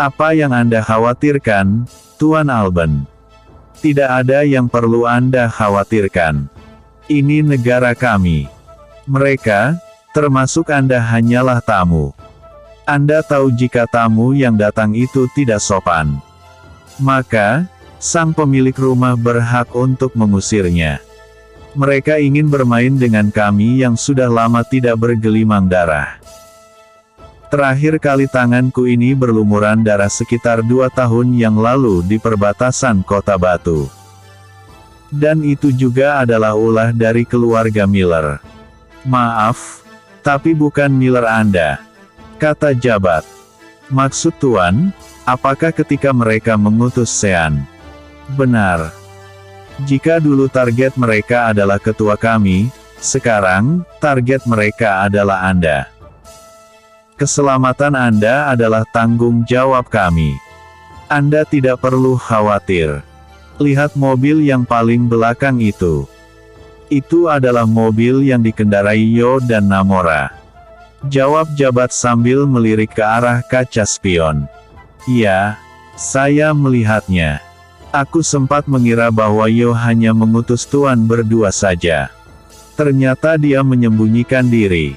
Apa yang Anda khawatirkan, Tuan Alban? Tidak ada yang perlu Anda khawatirkan. Ini negara kami. Mereka, termasuk Anda hanyalah tamu. Anda tahu jika tamu yang datang itu tidak sopan, maka, sang pemilik rumah berhak untuk mengusirnya. Mereka ingin bermain dengan kami yang sudah lama tidak bergelimang darah. Terakhir kali tanganku ini berlumuran darah sekitar 2 tahun yang lalu di perbatasan Kota Batu. Dan itu juga adalah ulah dari keluarga Miller. Maaf, Tapi bukan Miller Anda, kata Jabat. Maksud Tuan, apakah ketika mereka mengutus Sean? Benar. Jika dulu target mereka adalah ketua kami, sekarang, target mereka adalah Anda. Keselamatan Anda adalah tanggung jawab kami. Anda tidak perlu khawatir. Lihat mobil yang paling belakang itu. Itu adalah mobil yang dikendarai Yo dan Namora. Jawab Jabat sambil melirik ke arah kaca spion. Ya, saya melihatnya. Aku sempat mengira bahwa Yo hanya mengutus Tuan berdua saja. Ternyata dia menyembunyikan diri.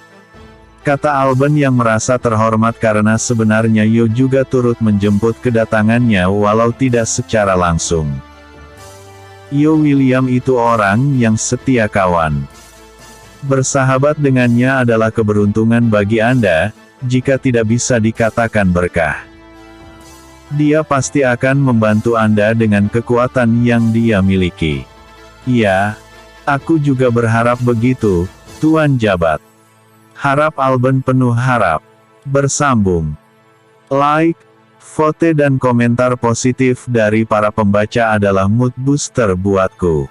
Kata Alban yang merasa terhormat karena sebenarnya Yo juga turut menjemput kedatangannya walau tidak secara langsung. Yo William itu orang yang setia kawan. Bersahabat dengannya adalah keberuntungan bagi Anda, jika tidak bisa dikatakan berkah. Dia pasti akan membantu Anda dengan kekuatan yang dia miliki. Ya, aku juga berharap begitu, Tuan Jabat. Harap Alban penuh harap. Bersambung. Like, vote dan komentar positif dari para pembaca adalah mood booster buatku.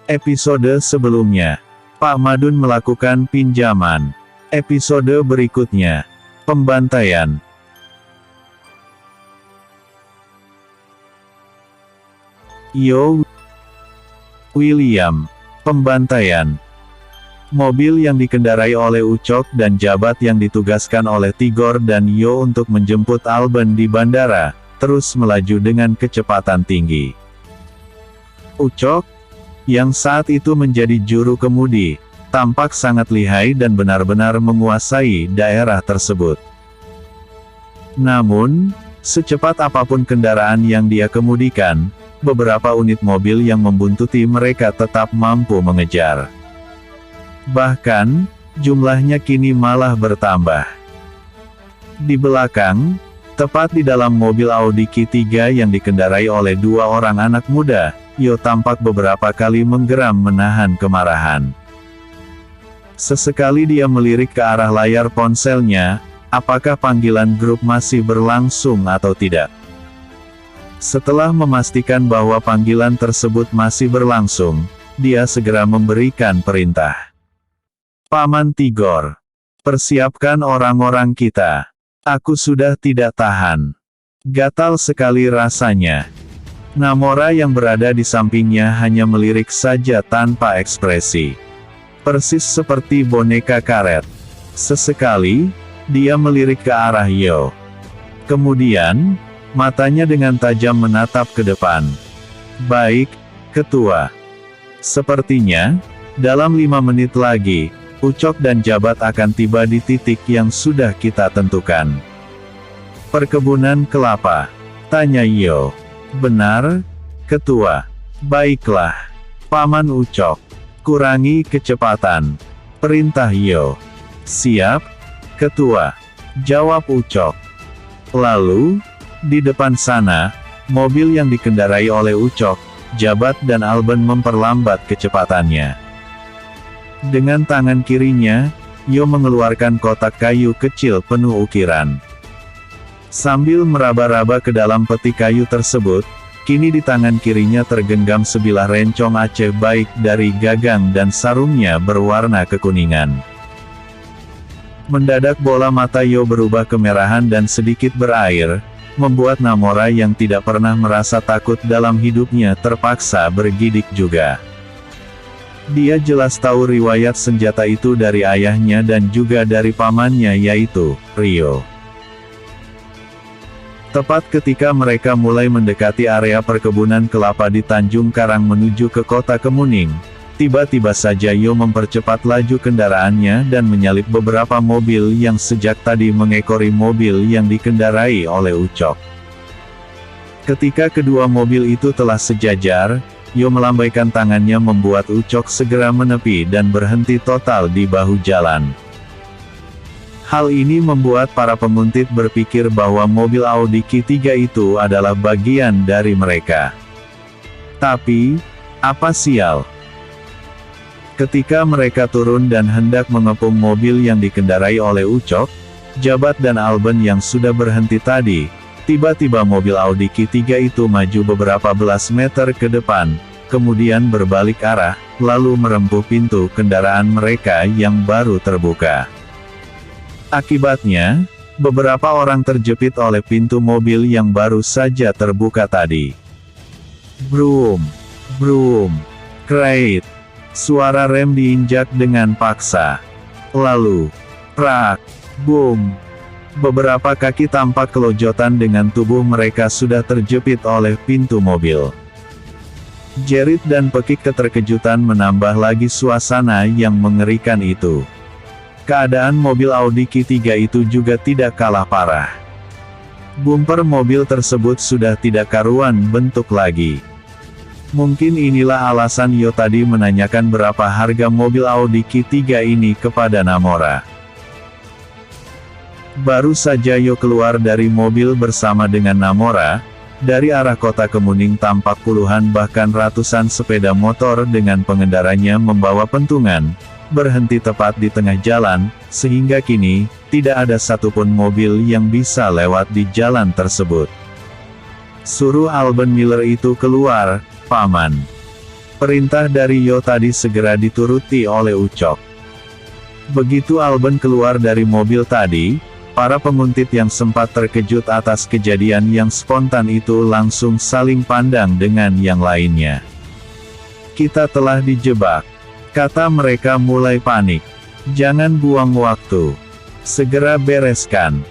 Episode sebelumnya, Pak Madun melakukan pinjaman. Episode berikutnya, pembantaian. Yo William, pembantaian. Mobil yang dikendarai oleh Ucok dan Jabat yang ditugaskan oleh Tigor dan Yo untuk menjemput Alban di bandara, terus melaju dengan kecepatan tinggi. Ucok, yang saat itu menjadi juru kemudi, tampak sangat lihai dan benar-benar menguasai daerah tersebut. Namun, secepat apapun kendaraan yang dia kemudikan, beberapa unit mobil yang membuntuti mereka tetap mampu mengejar. Bahkan, jumlahnya kini malah bertambah. Di belakang, tepat di dalam mobil Audi Q3 yang dikendarai oleh dua orang anak muda, Yo tampak beberapa kali menggeram menahan kemarahan. Sesekali dia melirik ke arah layar ponselnya, apakah panggilan grup masih berlangsung atau tidak. Setelah memastikan bahwa panggilan tersebut masih berlangsung, dia segera memberikan perintah. Paman Tigor, persiapkan orang-orang kita. Aku sudah tidak tahan. Gatal sekali rasanya. Namora yang berada di sampingnya hanya melirik saja tanpa ekspresi. Persis seperti boneka karet. Sesekali, dia melirik ke arah Yo. Kemudian, matanya dengan tajam menatap ke depan. Baik, Ketua. Sepertinya, dalam 5 menit lagi, Ucok dan Jabat akan tiba di titik yang sudah kita tentukan. Perkebunan kelapa, tanya Yo. Benar, Ketua. Baiklah, Paman Ucok. Kurangi kecepatan. Perintah Yo. Siap, Ketua. Jawab Ucok. Lalu, di depan sana, mobil yang dikendarai oleh Ucok, Jabat dan Alban memperlambat kecepatannya. Dengan tangan kirinya, Yo mengeluarkan kotak kayu kecil penuh ukiran. Sambil meraba-raba ke dalam peti kayu tersebut, kini di tangan kirinya tergenggam sebilah rencong Aceh baik dari gagang dan sarungnya berwarna kekuningan. Mendadak bola mata Yo berubah kemerahan dan sedikit berair, membuat Namora yang tidak pernah merasa takut dalam hidupnya terpaksa bergidik juga. Dia jelas tahu riwayat senjata itu dari ayahnya dan juga dari pamannya yaitu Rio. Tepat ketika mereka mulai mendekati area perkebunan kelapa di Tanjung Karang menuju ke kota Kemuning, tiba-tiba saja Yo mempercepat laju kendaraannya dan menyalip beberapa mobil yang sejak tadi mengekori mobil yang dikendarai oleh Ucok. Ketika kedua mobil itu telah sejajar, Yo melambaikan tangannya membuat Ucok segera menepi dan berhenti total di bahu jalan. Hal ini membuat para penguntit berpikir bahwa mobil Audi Q3 itu adalah bagian dari mereka. Tapi, apa sial? Ketika mereka turun dan hendak mengepung mobil yang dikendarai oleh Ucok, Jabat dan Alben yang sudah berhenti tadi, tiba-tiba mobil Audi Q3 itu maju beberapa belas meter ke depan, kemudian berbalik arah, lalu merempuh pintu kendaraan mereka yang baru terbuka. Akibatnya, beberapa orang terjepit oleh pintu mobil yang baru saja terbuka tadi. Brum, brum, krait. Suara rem diinjak dengan paksa. Lalu, prak, boom. Beberapa kaki tampak kelojotan dengan tubuh mereka sudah terjepit oleh pintu mobil. Jerit dan pekik keterkejutan menambah lagi suasana yang mengerikan itu. Keadaan mobil Audi Q3 itu juga tidak kalah parah. Bumper mobil tersebut sudah tidak karuan bentuk lagi. Mungkin inilah alasan Yo tadi menanyakan berapa harga mobil Audi Q3 ini kepada Namora. Baru saja Yo keluar dari mobil bersama dengan Namora, dari arah kota Kemuning tampak puluhan bahkan ratusan sepeda motor dengan pengendaranya membawa pentungan, berhenti tepat di tengah jalan, sehingga kini, tidak ada satupun mobil yang bisa lewat di jalan tersebut. Suruh Alben Miller itu keluar, Paman. Perintah dari Yo tadi segera dituruti oleh Ucok. Begitu Alben keluar dari mobil tadi, para penguntit yang sempat terkejut atas kejadian yang spontan itu langsung saling pandang dengan yang lainnya. Kita telah dijebak, kata mereka mulai panik. Jangan buang waktu. Segera bereskan.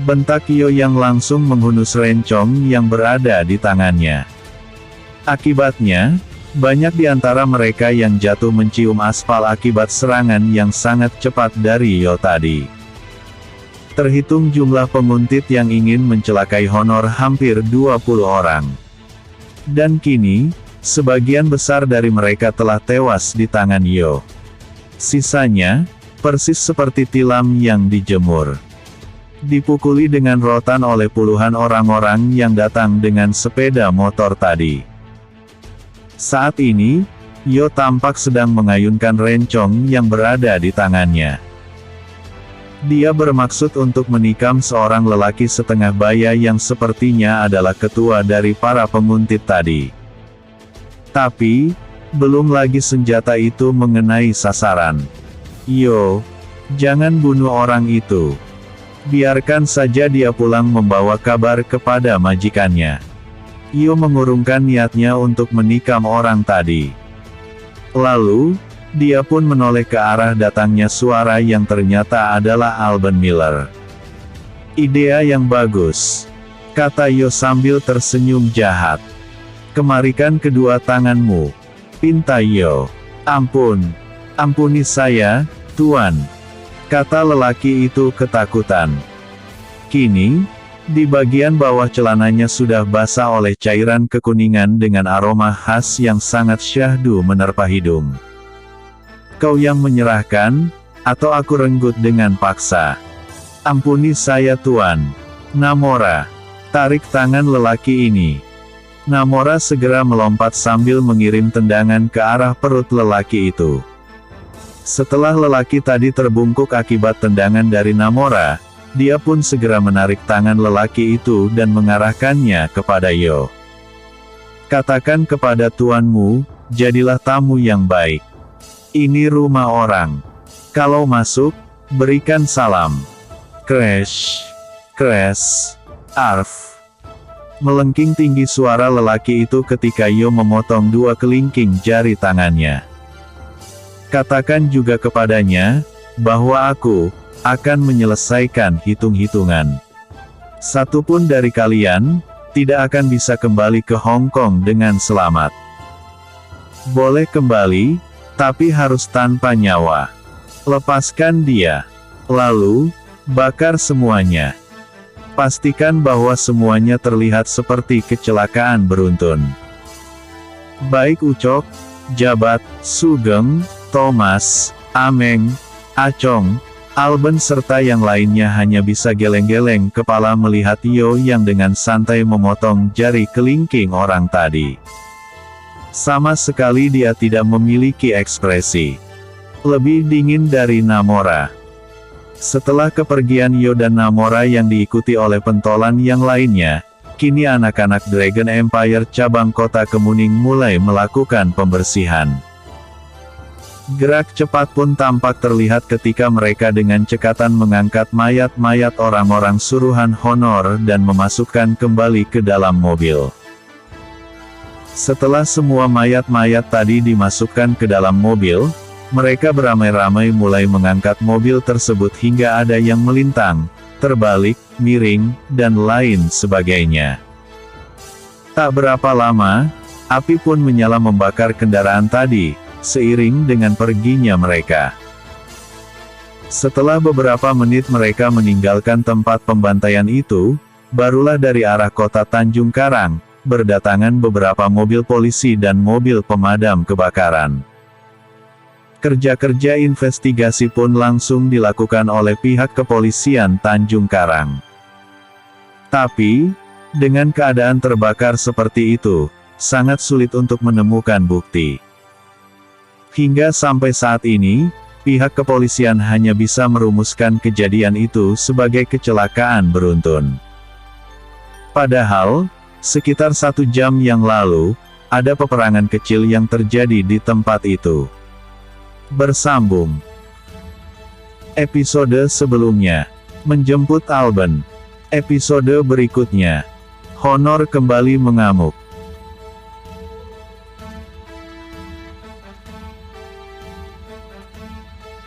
Bentak Yo yang langsung menghunus rencong yang berada di tangannya. Akibatnya, banyak di antara mereka yang jatuh mencium aspal akibat serangan yang sangat cepat dari Yo tadi. Terhitung jumlah penguntit yang ingin mencelakai Honor hampir 20 orang. Dan kini, sebagian besar dari mereka telah tewas di tangan Yo. Sisanya, persis seperti tilam yang dijemur. Dipukuli dengan rotan oleh puluhan orang-orang yang datang dengan sepeda motor tadi. Saat ini, Yo tampak sedang mengayunkan rencong yang berada di tangannya. Dia bermaksud untuk menikam seorang lelaki setengah baya yang sepertinya adalah ketua dari para penguntit tadi. Tapi, belum lagi senjata itu mengenai sasaran. Yo, jangan bunuh orang itu. Biarkan saja dia pulang membawa kabar kepada majikannya. Yo mengurungkan niatnya untuk menikam orang tadi. Lalu, dia pun menoleh ke arah datangnya suara yang ternyata adalah Alben Miller. Ide yang bagus, kata Yo sambil tersenyum jahat. Kemarikan kedua tanganmu, pinta Yo. Ampuni saya, Tuan, kata lelaki itu ketakutan. Kini, di bagian bawah celananya sudah basah oleh cairan kekuningan dengan aroma khas yang sangat syahdu menerpa hidung. Kau yang menyerahkan, atau aku renggut dengan paksa? Ampuni saya Tuan. Namora, tarik tangan lelaki ini. Namora segera melompat sambil mengirim tendangan ke arah perut lelaki itu. Setelah lelaki tadi terbungkuk akibat tendangan dari Namora, dia pun segera menarik tangan lelaki itu dan mengarahkannya kepada Yo. Katakan kepada tuanmu, jadilah tamu yang baik. Ini rumah orang. Kalau masuk, berikan salam. Crash. Crash. Arf. Melengking tinggi suara lelaki itu ketika Yo memotong dua kelingking jari tangannya. Katakan juga kepadanya, bahwa aku akan menyelesaikan hitung-hitungan. Satupun dari kalian tidak akan bisa kembali ke Hong Kong dengan selamat. Boleh kembali, tapi harus tanpa nyawa. Lepaskan dia. Lalu, bakar semuanya. Pastikan bahwa semuanya terlihat seperti kecelakaan beruntun. Baik Ucok, Jabat, Sugeng, Thomas, Ameng, Acong, Alben serta yang lainnya hanya bisa geleng-geleng kepala melihat Yo yang dengan santai memotong jari kelingking orang tadi. Sama sekali dia tidak memiliki ekspresi. Lebih dingin dari Namora. Setelah kepergian Yo dan Namora yang diikuti oleh pentolan yang lainnya, kini anak-anak Dragon Empire cabang kota Kemuning mulai melakukan pembersihan. Gerak cepat pun tampak terlihat ketika mereka dengan cekatan mengangkat mayat-mayat orang-orang suruhan honor dan memasukkan kembali ke dalam mobil. Setelah semua mayat-mayat tadi dimasukkan ke dalam mobil, mereka beramai-ramai mulai mengangkat mobil tersebut hingga ada yang melintang, terbalik, miring, dan lain sebagainya. Tak berapa lama, api pun menyala membakar kendaraan tadi, seiring dengan perginya mereka. Setelah beberapa menit mereka meninggalkan tempat pembantaian itu, barulah dari arah kota Tanjung Karang, berdatangan beberapa mobil polisi dan mobil pemadam kebakaran. Kerja-kerja investigasi pun langsung dilakukan oleh pihak kepolisian Tanjung Karang. Tapi, dengan keadaan terbakar seperti itu, sangat sulit untuk menemukan bukti. Hingga sampai saat ini, pihak kepolisian hanya bisa merumuskan kejadian itu sebagai kecelakaan beruntun. Padahal, sekitar 1 jam yang lalu, ada peperangan kecil yang terjadi di tempat itu. Bersambung. Episode sebelumnya, menjemput Alban. Episode berikutnya, Honor kembali mengamuk.